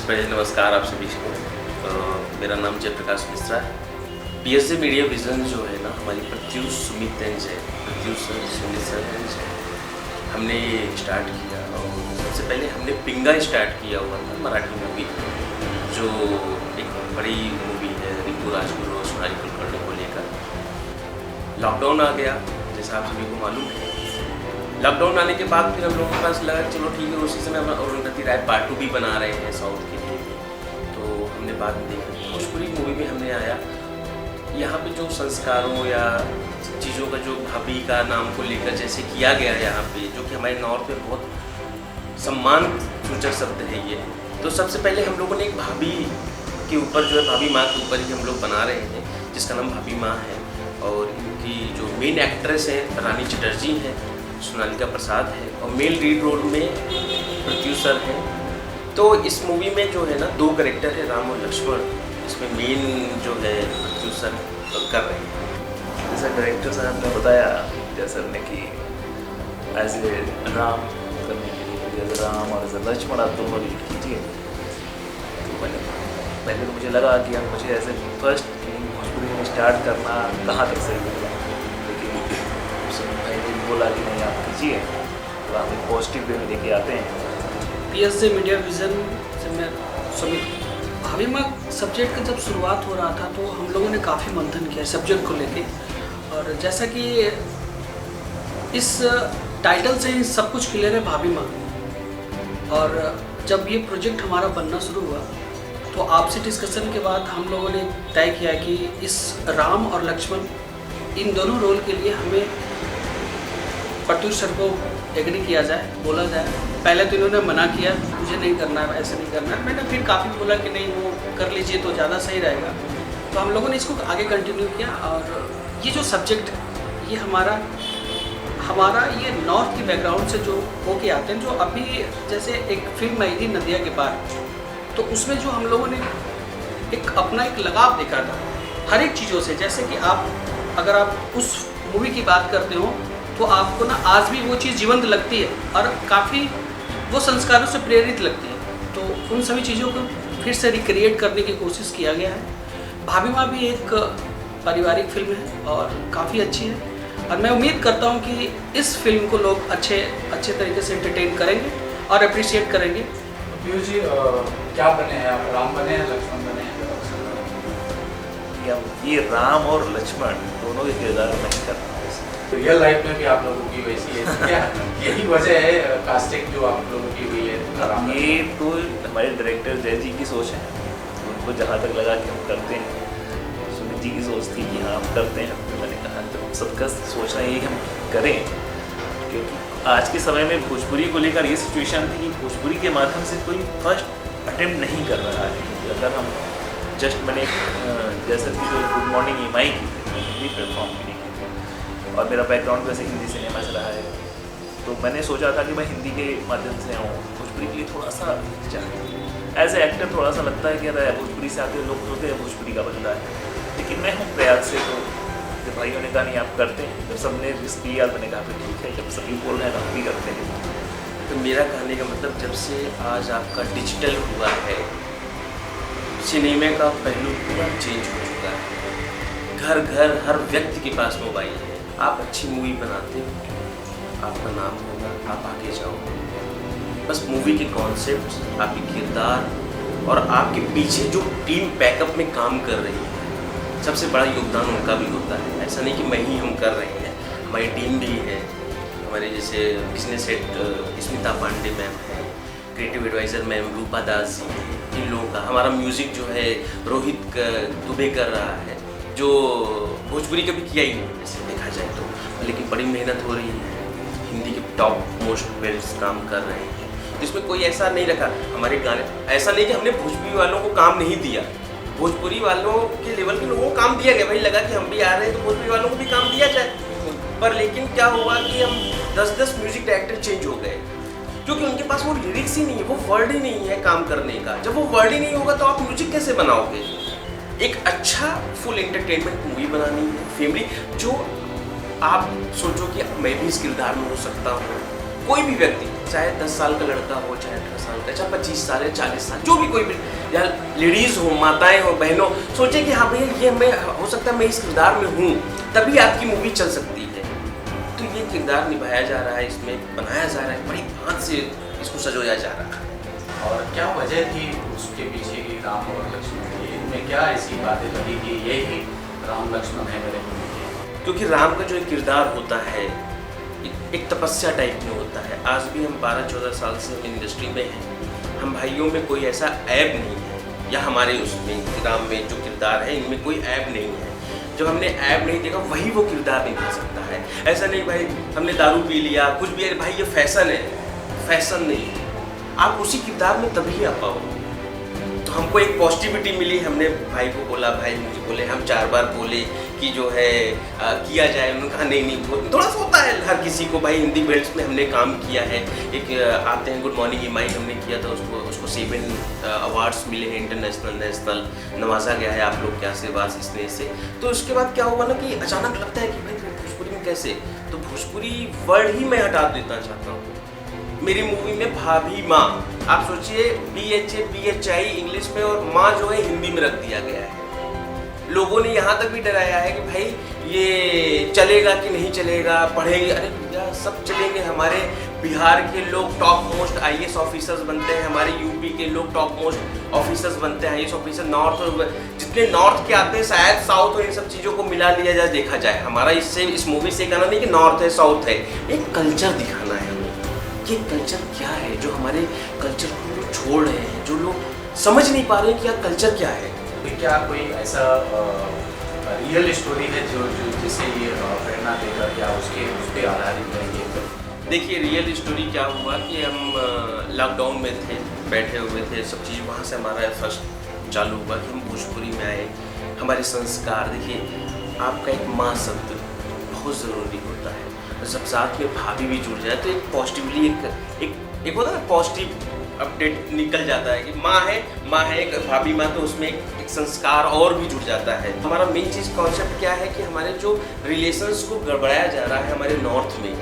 पहले नमस्कार आप सभी को। मेरा नाम जयप्रकाश मिश्रा है। पीएसजे मीडिया विजन जो है ना, हमारी प्रत्युष सुमित है, प्रत्युष सुमित सर है, हमने स्टार्ट किया। और सबसे पहले हमने पिंगा स्टार्ट किया हुआ था, मराठी मूवी, जो एक बड़ी मूवी है रिंकू राजगुरु और सोनाली कुलकर्णी को लेकर। लॉकडाउन आ गया, जैसा आप सभी को मालूम है। लॉकडाउन आने के बाद फिर हम लोगों के पास लगा चलो ठीक है, उसी समय हम अरुंधति राय पार्ट 2 भी बना रहे हैं साउथ के लिए। तो हमने बाद में देखा भोजपुरी मूवी में हमने आया, यहाँ पे जो संस्कारों या चीज़ों का जो भाभी का नाम को लेकर जैसे किया गया है यहाँ पे, जो कि हमारे नॉर्थ पे बहुत सम्मान सूचक शब्द है ये। तो सबसे पहले हम लोगों ने एक भाभी के ऊपर जो है, भाभी माँ के ऊपर ही हम लोग बना रहे हैं, जिसका नाम भाभी माँ है। और इनकी जो मेन एक्ट्रेस है रानी चटर्जी हैं, सोनालिका प्रसाद है, और मेल लीड रोल में प्रत्युष सर हैं। तो इस मूवी में जो है ना 2 कैरेक्टर है, राम और लक्ष्मण। इसमें मेन जो है प्रत्युष सर कर रहे हैं। जैसा डायरेक्टर साहब ने बताया जैसा ने कि एज ए राम करने के लिए एज ए राम और एज ए लक्ष्मण आप दोनों लीड कीजिए। तो मैंने पहले तो मुझे लगा कि अब मुझे एज ए फर्स्ट भोजपुरी में स्टार्ट करना कहाँ तक सही होगा, लेकिन भाई बोला कि नहीं आप कीजिए, तो आप एक पॉजिटिव वे में लेके आते हैं। पीएसजे मीडिया विजन से मैं सुमित। भाभी माँ सब्जेक्ट का जब शुरुआत हो रहा था तो हम लोगों ने काफ़ी मंथन किया सब्जेक्ट को लेके, और जैसा कि इस टाइटल से ही सब कुछ क्लियर है, भाभी माँ। और जब ये प्रोजेक्ट हमारा बनना शुरू हुआ तो आपसे डिस्कशन के बाद हम लोगों ने तय किया कि इस राम और लक्ष्मण इन दोनों रोल के लिए हमें प्रत्युष सर को एग्री किया जाए, बोला जाए। पहले तो इन्होंने मना किया, मुझे नहीं करना है, ऐसे नहीं करना है। मैंने फिर काफ़ी बोला कि नहीं वो कर लीजिए तो ज़्यादा सही रहेगा। तो हम लोगों ने इसको आगे कंटिन्यू किया। और ये जो सब्जेक्ट ये हमारा ये नॉर्थ की बैकग्राउंड से जो होके आते हैं, जो अभी जैसे एक फिल्म आई थी नदिया के पार, तो उसमें जो हम लोगों ने एक अपना एक लगाव देखा था हर एक चीज़ों से। जैसे कि अगर आप उस मूवी की बात करते हो तो आपको ना आज भी वो चीज़ जीवंत लगती है और काफ़ी वो संस्कारों से प्रेरित लगती है। तो उन सभी चीज़ों को फिर से रिक्रिएट करने की कोशिश किया गया है। भाभी माँ भी एक पारिवारिक फिल्म है और काफ़ी अच्छी है, और मैं उम्मीद करता हूँ कि इस फिल्म को लोग अच्छे तरीके से एंटरटेन करेंगे और अप्रिशिएट करेंगे। पीयूष जी क्या बने हैं आप, राम बने हैं लक्ष्मण बने हैं? ये राम और लक्ष्मण दोनों के किरदार नहीं कर रहा है। रियल लाइफ में भी आप लोगों की वैसी है क्या? यही वजह है कास्टिंग जो आप लोगों की हुई है? ये तो हमारे डायरेक्टर जय जी की सोच है, उनको जहाँ तक लगा कि हम करते हैं। सुमित जी की सोच थी कि हाँ हम करते हैं, तो मैंने कहा तो सबका सोचना ये कि हम करें, क्योंकि आज के समय में भोजपुरी को लेकर ये सिचुएशन थी कि भोजपुरी के माध्यम से कोई फर्स्ट अटेम्प्ट नहीं कर रहा है। अगर हम जस्ट मैंने जैसे कि जो गुड मॉर्निंग EMI की थी, हिंदी प्लेटफॉर्म के लिए, और मेरा बैकग्राउंड वैसे हिंदी सिनेमा से रहा है, तो मैंने सोचा था कि मैं हिंदी के माध्यम से आऊँ। भोजपुरी के लिए थोड़ा सा एज ए एक्टर थोड़ा सा लगता है कि अरे भोजपुरी से आते लोग होते हैं भोजपुरी का बनता है, लेकिन मैं हूँ प्रयाग से। तो जब भाइयों ने कहा नहीं आप करते हैं, जब सबने रिस्क लिया मैंने कहा फिर ठीक है, जब सभी बोल रहे हैं तो हम भी करते हैं। तो मेरा कहने का मतलब, जब से आज आपका डिजिटल हुआ है, सिनेमा का पहलू पूरा चेंज हो चुका है। घर घर हर व्यक्ति के पास मोबाइल है। आप अच्छी मूवी बनाते हो, आपका नाम होगा, आप आगे जाओ। बस मूवी के कॉन्सेप्ट, आपके किरदार और आपके पीछे जो टीम बैकअप में काम कर रही है, सबसे बड़ा योगदान उनका भी होता है। ऐसा नहीं कि मैं ही हम कर रहे हैं, हमारी टीम भी है। हमारे जैसे business head Smita Pandey ma'am है, creative adviser ma'am Rupa Das ji हैं, इन लोगों का। हमारा म्यूज़िक जो है रोहित दुबे कर रहा है, जो भोजपुरी कभी किया ही नहीं वैसे देखा जाए तो, लेकिन बड़ी मेहनत हो रही है। हिंदी के टॉप मोस्ट बेल्स काम कर रहे हैं, जिसमें कोई ऐसा नहीं रखा हमारे गाने। ऐसा नहीं कि हमने भोजपुरी वालों को काम नहीं दिया, भोजपुरी वालों के लेवल के लोगों को काम दिया गया। भाई लगा कि हम भी आ रहे हैं तो भोजपुरी वालों को भी काम दिया जाए। पर लेकिन क्या हुआ कि हम 10-10 म्यूजिक डायरेक्टर चेंज हो गए, क्योंकि उनके पास वो लिरिक्स ही नहीं है, वो वर्ड ही नहीं है काम करने का। जब वो वर्ड ही नहीं होगा तो आप म्यूजिक कैसे बनाओगे? एक अच्छा फुल एंटरटेनमेंट मूवी बनानी है, फैमिली, जो आप सोचो कि मैं भी इस किरदार में हो सकता हूँ, कोई भी व्यक्ति, चाहे 10 साल का लड़का हो, चाहे 18 साल का, चाहे 25 साल या 40 साल, जो भी कोई भी, या लेडीज़ हो, माताएं हो, बहनों, सोचे कि हाँ भैया ये मैं, हो सकता है मैं इस किरदार में हूँ, तभी आपकी मूवी चल सकती है। तो ये किरदार निभाया जा रहा है, इसमें बनाया जा रहा है, बड़ी भांत से इसको सजोया जा रहा है। और क्या वजह थी उसके पीछे की राम और लक्ष्मण की? इनमें क्या ऐसी बातें लगी कि यही राम लक्ष्मण है मेरे मूवी के? क्योंकि राम का जो एक किरदार होता है एक तपस्या टाइप में होता है। आज भी हम 12-14 साल से इंडस्ट्री में हैं, हम भाइयों में कोई ऐसा ऐब नहीं है, या हमारे उसमें राम में जो किरदार है इनमें कोई ऐब नहीं है। जब हमने ऐब नहीं देखा वही वो किरदार निभा सकता है। ऐसा नहीं भाई हमने दारू पी लिया कुछ भी, अरे भाई ये फैशन है, फैशन नहीं है। आप उसी किरदार में तभी आ पाओ। तो हमको एक पॉजिटिविटी मिली, हमने भाई को बोला, भाई मुझे बोले, हम 4 बार बोले कि जो है किया जाए, उन्होंने कहा नहीं नहीं, थोड़ा सा होता है हर किसी को। भाई हिंदी बेल्ट्स में हमने काम किया है, एक आते हैं गुड मॉर्निंग ईमाई हमने किया था, उसको 7 अवार्ड्स मिले हैं, इंटरनेशनल नेशनल, नवाजा गया है आप लोग के आशीर्वाद स्नेह से। तो उसके बाद क्या हुआ ना कि अचानक लगता है कि भाई भोजपुरी में कैसे, तो भोजपुरी वर्ड ही मैं हटा देना चाहता हूँ मेरी मूवी में। भाभी माँ, आप सोचिए BHA BHI इंग्लिश में और माँ जो है हिंदी में रख दिया गया है। लोगों ने यहाँ तक भी डराया है कि भाई ये चलेगा कि नहीं चलेगा, पढ़ेंगे, अरे भैया सब चलेंगे। हमारे बिहार के लोग टॉप मोस्ट IAS ऑफिसर्स बनते हैं, हमारे यूपी के लोग टॉप मोस्ट ऑफिसर्स बनते हैं, IAS ऑफिसर। नॉर्थ, जितने नॉर्थ के आते हैं शायद साउथ और इन सब चीज़ों को मिला लिया जाए, देखा जाए। हमारा इससे इस मूवी से कहना नहीं कि नॉर्थ है साउथ है, एक कल्चर दिखाना है हमें। ये कल्चर क्या है जो हमारे कल्चर को लोग छोड़ रहे हैं, जो लोग समझ नहीं पा रहे हैं कि यार कल्चर क्या है। क्या कोई ऐसा रियल स्टोरी है जो जिसे ये प्रेरणा देगा, क्या उस पर आधारित है ये? देखिए रियल स्टोरी क्या हुआ कि हम लॉकडाउन में थे, बैठे हुए थे, सब चीज़ वहाँ से हमारा फर्स्ट चालू हुआ कि हम भोजपुरी में आए। हमारे संस्कार, देखिए आपका एक माँ शब्द बहुत ज़रूरी होता है, जब साथ में भाभी भी जुड़ जाए तो एक पॉजिटिवली एक होता है पॉजिटिव अपडेट निकल जाता है कि माँ है एक भाभी माँ, तो उसमें एक संस्कार और भी जुड़ जाता है। हमारा मेन चीज़ कॉन्सेप्ट क्या है कि हमारे जो रिलेशंस को गड़बड़ाया जा रहा है हमारे नॉर्थ में,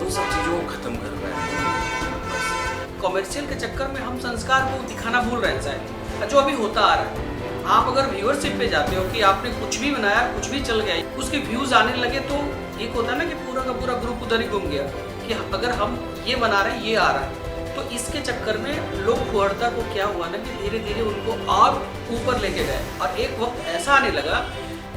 उन सब चीज़ों को ख़त्म कर रहा है। कॉमर्शियल के चक्कर में हम संस्कार को दिखाना भूल रहे हैं शायद, जो अभी होता आ रहा है। आप अगर व्यूअरशिप पे जाते हो कि आपने कुछ भी बनाया, कुछ भी चल गया, उसके व्यूज़ आने लगे, तो एक होता है ना कि पूरा का पूरा ग्रुप उधर ही घूम गया कि अगर हम ये बना रहे हैं ये आ रहा है। तो इसके चक्कर में लोग फुहड़ता को क्या हुआ ना कि धीरे धीरे उनको और ऊपर लेके गए, और एक वक्त ऐसा आने लगा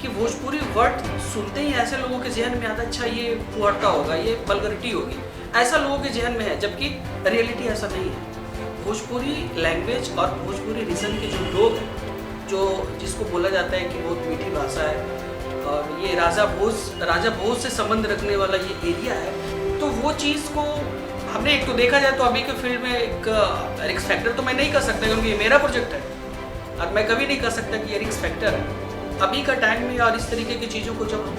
कि भोजपुरी वर्ड सुनते ही ऐसे लोगों के जहन में आता, अच्छा ये फुहड़ता होगा, ये वल्गरिटी होगी, ऐसा लोगों के जहन में है, जबकि रियलिटी ऐसा नहीं है। भोजपुरी लैंग्वेज और भोजपुरी रीजन के जो लोग हैं, जो जिसको बोला जाता है कि बहुत मीठी भाषा है, और ये राजा भोज से संबंध रखने वाला ये एरिया है, तो वो चीज़ को हमने एक तो देखा जाए तो अभी के फील्ड में एक रिक्स फैक्टर तो मैं नहीं कर सकता क्योंकि ये मेरा प्रोजेक्ट है, और मैं कभी नहीं कर सकता कि ये रिक्स फैक्टर है। अभी का टाइम में और इस तरीके की चीज़ों को जब हम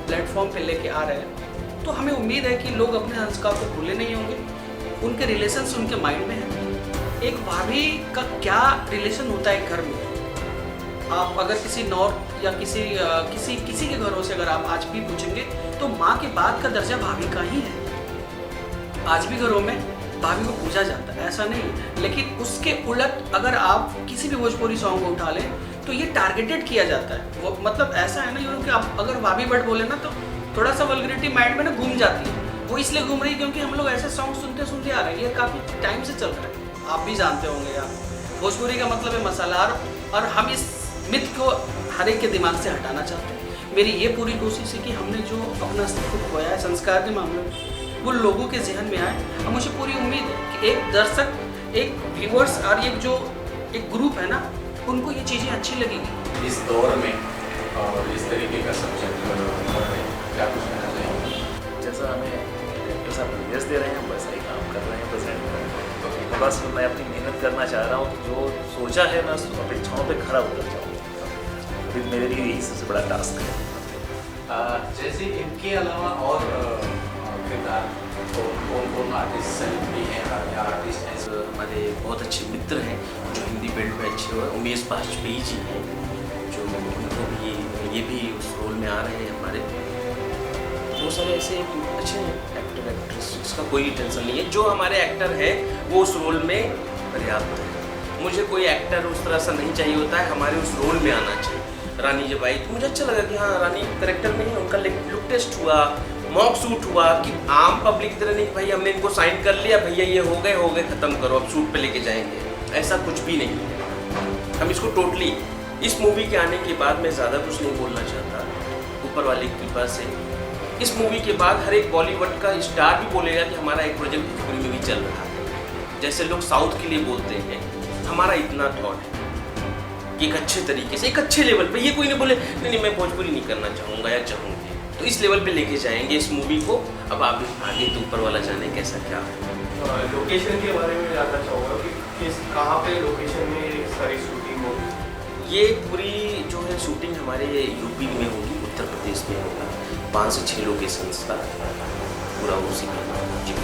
प्लेटफॉर्म पे लेके आ रहे हैं, तो हमें उम्मीद है कि लोग अपने संस्कार को भूले नहीं होंगे, उनके रिलेशंस उनके माइंड में है। एक भाभी का क्या रिलेशन होता है घर में, आप अगर किसी नॉर्थ या किसी के घरों से अगर आप आज भी पूछेंगे तो माँ के बाद का दर्जा भाभी का ही है। आज भी घरों में भाभी को पूजा जाता है, ऐसा नहीं। लेकिन उसके उलट अगर आप किसी भी भोजपुरी सॉन्ग को उठा लें तो ये टारगेटेड किया जाता है। वो मतलब ऐसा है ना कि आप अगर भाभी बट बोले ना तो थोड़ा सा वल्गरिटी माइंड में ना घूम जाती है। वो इसलिए घूम रही है क्योंकि हम लोग ऐसे सॉन्ग सुनते आ रहे हैं, ये काफ़ी टाइम से चल रहा है, आप भी जानते होंगे यार। भोजपुरी का मतलब है मसालार, और हम इस मिथ को हर एक के दिमाग से हटाना चाहते हैं। मेरी ये पूरी कोशिश है कि हमने जो अपना अस्तित्व खोया है संस्कार के मामले में, वो लोगों के जहन में आए। और मुझे पूरी उम्मीद है कि एक दर्शक, एक व्यूअर्स और एक ग्रुप है ना, उनको ये चीज़ें अच्छी लगेगी। इस दौर में और इस तरीके का सब्जेक्ट क्या कुछ कहना चाहिए? जैसा हमें एक्टर साहब निर्देश दे रहे हैं हम वैसा ही काम कर रहे हैं, प्रेजेंट कर रहे हैं। तो बस मैं अपनी मेहनत करना चाह रहा हूँ, जो सोचा है मैं अपेक्षाओं पे खरा उतर जाऊँ। अभी मेरे लिए यही सबसे बड़ा टास्क है। जैसे इनके अलावा और किरदार कौन आर्टिस्ट भी हैं या आर्टिस्ट हैं? हमारे बहुत अच्छे मित्र हैं जो हिंदी बेल्ट में अच्छे हुए, उमेश बाजपेयी जी हैं, जो उनको भी ये भी उस रोल में आ रहे हैं हमारे। बहुत सारे ऐसे अच्छे एक्टर एक्ट्रेस, इसका कोई टेंशन नहीं है। जो हमारे एक्टर हैं वो उस रोल में पर्याप्त है। मुझे कोई एक्टर उस तरह सा नहीं चाहिए होता है, हमारे उस रोल में आना चाहिए। रानी जब आई तो मुझे अच्छा लगा कि हाँ रानी करेक्टर में ही उनका लुक टेस्ट हुआ, मॉक शूट हुआ, कि आम पब्लिक की तरह नहीं भाई हमने इनको साइन कर लिया भैया ये हो गए ख़त्म करो अब शूट पे लेके जाएंगे, ऐसा कुछ भी नहीं है। हम इसको टोटली इस मूवी के आने के बाद मैं ज़्यादा कुछ नहीं बोलना चाहता, ऊपर वाले की कृपा से इस मूवी के बाद हर एक बॉलीवुड का स्टार भी बोलेगा कि हमारा एक प्रोजेक्ट भोजपुरी में भी चल रहा है। जैसे लोग साउथ के लिए बोलते हैं, हमारा इतना थॉट है एक अच्छे तरीके से, एक अच्छे लेवल पे, ये कोई नहीं बोले नहीं मैं भोजपुरी नहीं करना चाहूँगा या चाहूँगी, तो इस लेवल पे लेके जाएंगे इस मूवी को। अब आप आगे तो ऊपर वाला जाने कैसा क्या है। लोकेशन के बारे में जानना चाहूँगा कि कहाँ पे लोकेशन में ये सारी शूटिंग होगी? ये पूरी जो है शूटिंग हमारे यूपी में होगी, उत्तर प्रदेश में होगा, 5 से 6 लोकेशंस का पूरा उसी में जी।